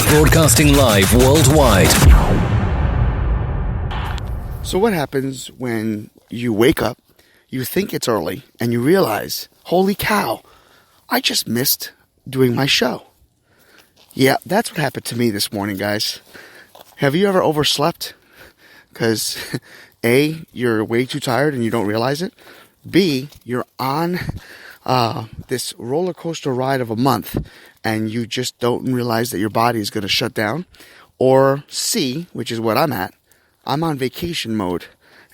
Broadcasting live worldwide. So what happens when you wake up, you think it's early, and you realize, holy cow, I just missed doing my show. Yeah, that's what happened to me this morning, guys. Have you ever overslept? Because A, you're way too tired and you don't realize it. B, you're on this roller coaster ride of a month and you just don't realize that your body is going to shut down. Or C, which is what I'm at, I'm on vacation mode.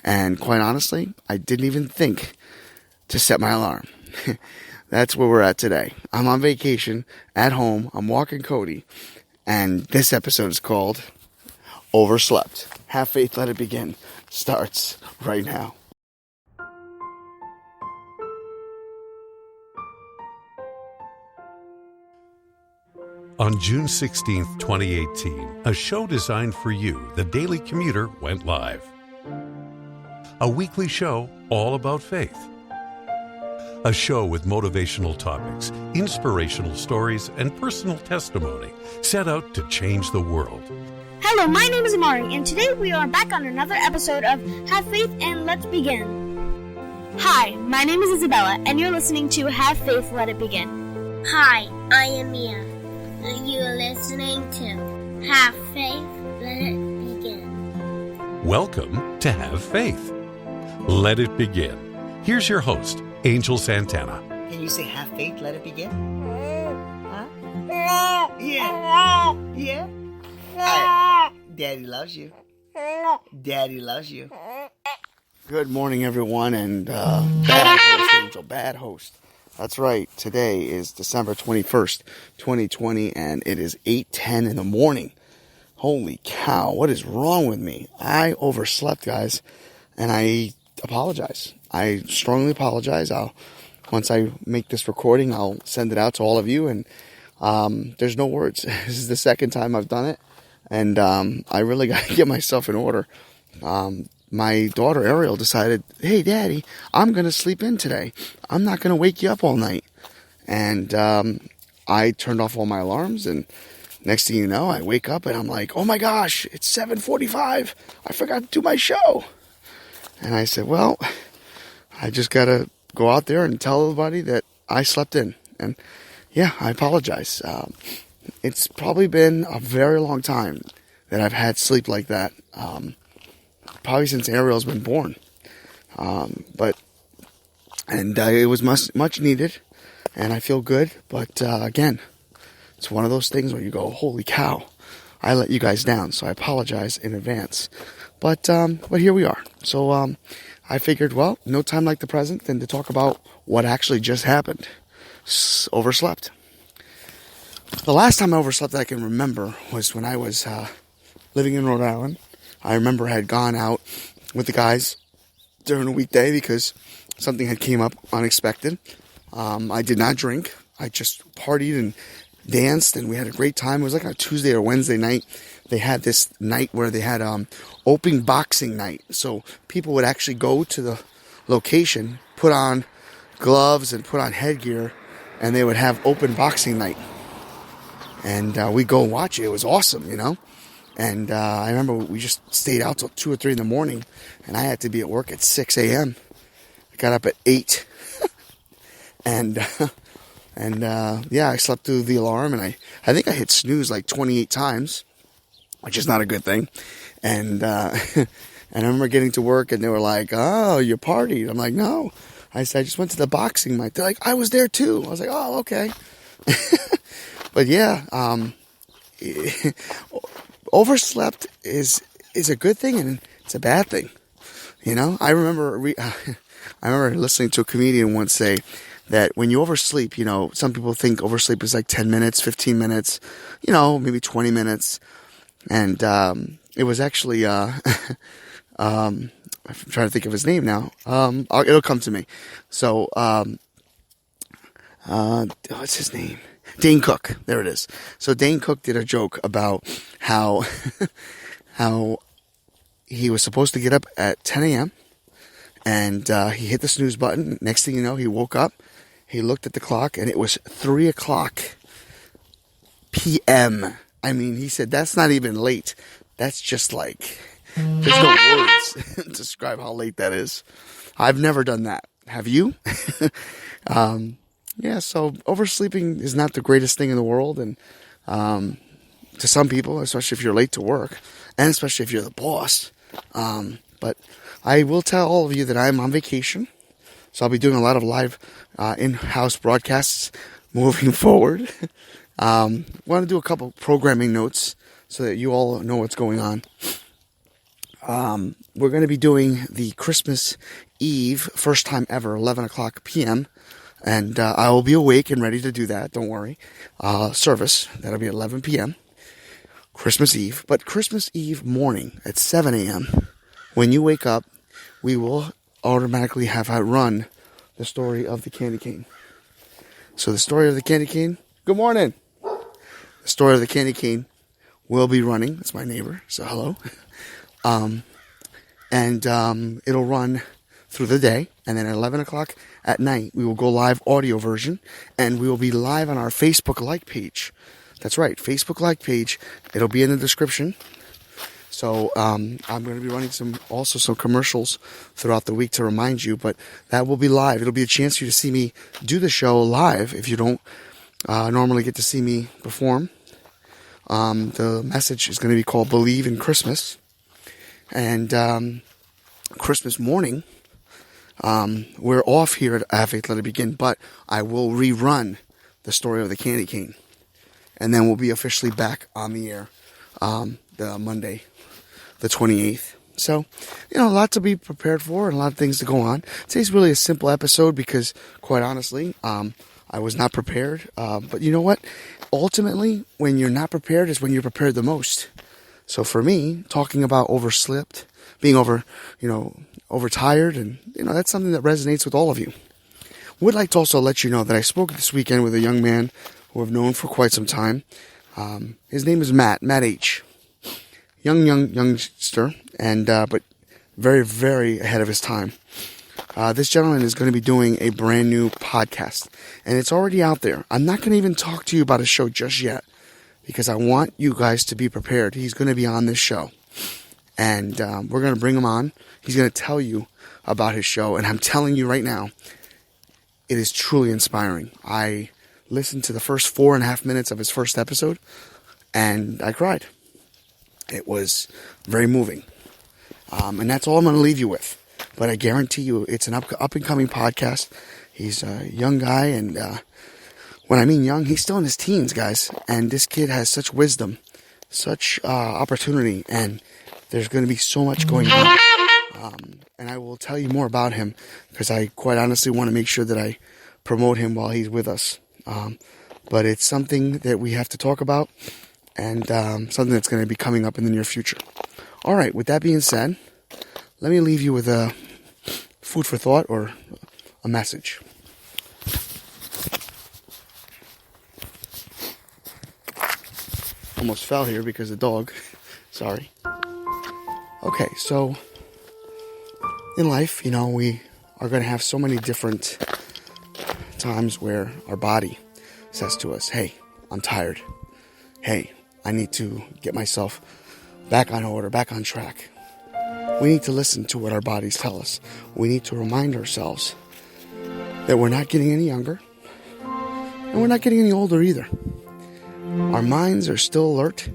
And quite honestly, I didn't even think to set my alarm. That's where we're at today. I'm on vacation at home. I'm walking Cody. And this episode is called Overslept. Have faith, let it begin. Starts right now. On June 16th, 2018, a show designed for you, The Daily Commuter, went live. A weekly show all about faith. A show with motivational topics, inspirational stories, and personal testimony set out to change the world. Hello, my name is Amari, and today we are back on another episode of Have Faith and Let's Begin. Hi, my name is Isabella, and you're listening to Have Faith, Let It Begin. Hi, I am Mia. You're listening to Have Faith, Let It Begin. Welcome to Have Faith. Let it begin. Here's your host, Angel Santana. Can you say have faith, let it begin? Huh? Yeah. Yeah? Daddy loves you. Daddy loves you. Good morning, everyone, and bad host, Angel, bad host. That's right. Today is December 21st, 2020, and it is 8:10 in the morning. Holy cow, what is wrong with me? I overslept, guys, and I apologize. I strongly apologize. Once I make this recording, I'll send it out to all of you, and there's no words. This is the second time I've done it, and I really got to get myself in order. My daughter Ariel decided, hey, Daddy, I'm going to sleep in today. I'm not going to wake you up all night. And I turned off all my alarms, and next thing you know, I wake up and I'm like, oh my gosh, it's 7:45. I forgot to do my show. And I said, well, I just got to go out there and tell everybody that I slept in. And yeah, I apologize. It's probably been a very long time that I've had sleep like that. Probably since Ariel's been born. It was much needed, and I feel good. But again, it's one of those things where you go, holy cow, I let you guys down. So I apologize in advance. But here we are. So I figured, well, no time like the present than to talk about what actually just happened. Overslept. The last time I overslept that I can remember was when I was living in Rhode Island. I remember I had gone out with the guys during a weekday because something had came up unexpected. I did not drink. I just partied and danced, and we had a great time. It was like a Tuesday or Wednesday night. They had this night where they had open boxing night. So people would actually go to the location, put on gloves and put on headgear, and they would have open boxing night. And we'd go and watch it. It was awesome, you know. And I remember we just stayed out till 2 or 3 in the morning, and I had to be at work at 6 a.m. I got up at 8, and I slept through the alarm, and I think I hit snooze like 28 times, which is not a good thing. And and I remember getting to work, and they were like, "Oh, you partied?" I'm like, "No." I said, "I just went to the boxing night." They're like, "I was there too." I was like, "Oh, okay." But yeah, overslept is a good thing and it's a bad thing. You know, I remember listening to a comedian once say that when you oversleep, you know, some people think oversleep is like 10 minutes, 15 minutes, you know, maybe 20 minutes. And it was actually, I'm trying to think of his name now. It'll come to me. So, what's his name? Dane Cook. There it is. So Dane Cook did a joke about how he was supposed to get up at 10 a.m. and he hit the snooze button. Next thing you know, he woke up. He looked at the clock, and it was 3 o'clock p.m. I mean, he said that's not even late. That's just like, there's no words to describe how late that is. I've never done that. Have you? Yeah, so oversleeping is not the greatest thing in the world. And to some people, especially if you're late to work, and especially if you're the boss. But I will tell all of you that I'm on vacation. So I'll be doing a lot of live in-house broadcasts moving forward. Want to do a couple programming notes so that you all know what's going on. We're going to be doing the Christmas Eve, first time ever, 11 o'clock p.m. And I will be awake and ready to do that, don't worry. Service, that'll be 11 p.m. Christmas Eve. But Christmas Eve morning at 7 a.m., when you wake up, we will automatically have run the story of the candy cane. So the story of the candy cane, good morning. The story of the candy cane will be running. It's my neighbor, so hello. It'll run through the day, and then at 11 o'clock at night, we will go live audio version, and we will be live on our Facebook like page. That's right, Facebook like page. It'll be in the description. So I'm going to be running some commercials throughout the week to remind you, but that will be live. It'll be a chance for you to see me do the show live if you don't normally get to see me perform. The message is going to be called Believe in Christmas. And Christmas morning, we're off here at Have Faith, Let It Begin, but I will rerun the story of the candy cane. And then we'll be officially back on the air the Monday, the 28th. So, a lot to be prepared for and a lot of things to go on. Today's really a simple episode because, quite honestly, I was not prepared. But you know what? Ultimately, when you're not prepared is when you're prepared the most. So for me, talking about overslept, being overtired, and, that's something that resonates with all of you. Would like to also let you know that I spoke this weekend with a young man who I've known for quite some time. His name is Matt H. Youngster, and but very, very ahead of his time. This gentleman is going to be doing a brand new podcast, and it's already out there. I'm not going to even talk to you about his show just yet, because I want you guys to be prepared. He's going to be on this show, and we're going to bring him on. He's going to tell you about his show, and I'm telling you right now, it is truly inspiring. I listened to the first 4.5 minutes of his first episode, and I cried. It was very moving. And that's all I'm going to leave you with. But I guarantee you, it's an up-and-coming podcast. He's a young guy, and when I mean young, he's still in his teens, guys. And this kid has such wisdom, such opportunity, and there's going to be so much going on. And I will tell you more about him, because I quite honestly want to make sure that I promote him while he's with us. But it's something that we have to talk about, and something that's going to be coming up in the near future. All right, with that being said, let me leave you with a food for thought or a message. Almost fell here because of the dog. Sorry. Okay, so in life, we are going to have so many different times where our body says to us, hey, I'm tired. Hey, I need to get myself back on order, back on track. We need to listen to what our bodies tell us. We need to remind ourselves that we're not getting any younger, and we're not getting any older either. Our minds are still alert.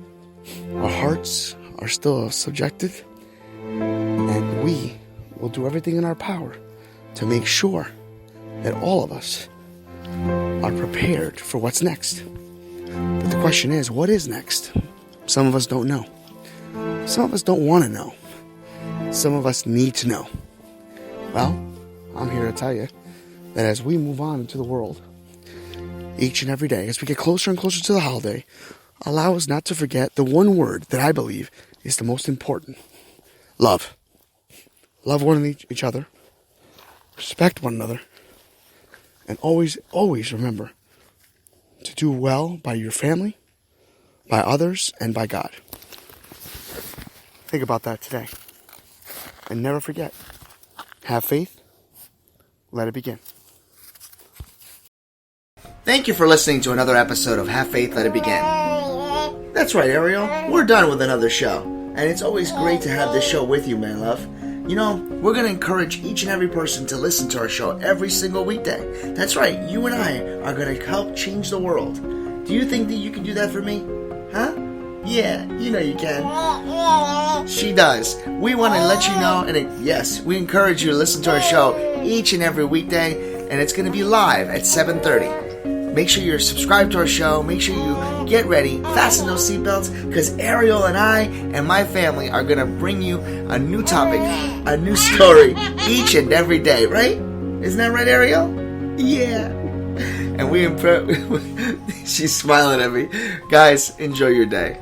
Our hearts are still subjective. And we will do everything in our power to make sure that all of us are prepared for what's next. But the question is, what is next? Some of us don't know. Some of us don't want to know. Some of us need to know. Well, I'm here to tell you that as we move on into the world, each and every day, as we get closer and closer to the holiday, allow us not to forget the one word that I believe is the most important. Love. Love each other. Respect one another. And always, always remember to do well by your family, by others, and by God. Think about that today. And never forget, have faith, let it begin. Thank you for listening to another episode of Have Faith, Let It Begin. That's right, Ariel. We're done with another show. And it's always great to have this show with you, my love. You know, we're going to encourage each and every person to listen to our show every single weekday. That's right, you and I are going to help change the world. Do you think that you can do that for me? Huh? Yeah, you know you can. She does. We want to let you know, and yes, we encourage you to listen to our show each and every weekday, and it's going to be live at 7:30. Make sure you're subscribed to our show. Make sure you get ready, fasten those seatbelts, because Ariel and I and my family are going to bring you a new topic, a new story each and every day, right? Isn't that right, Ariel? Yeah. And she's smiling at me. Guys, enjoy your day.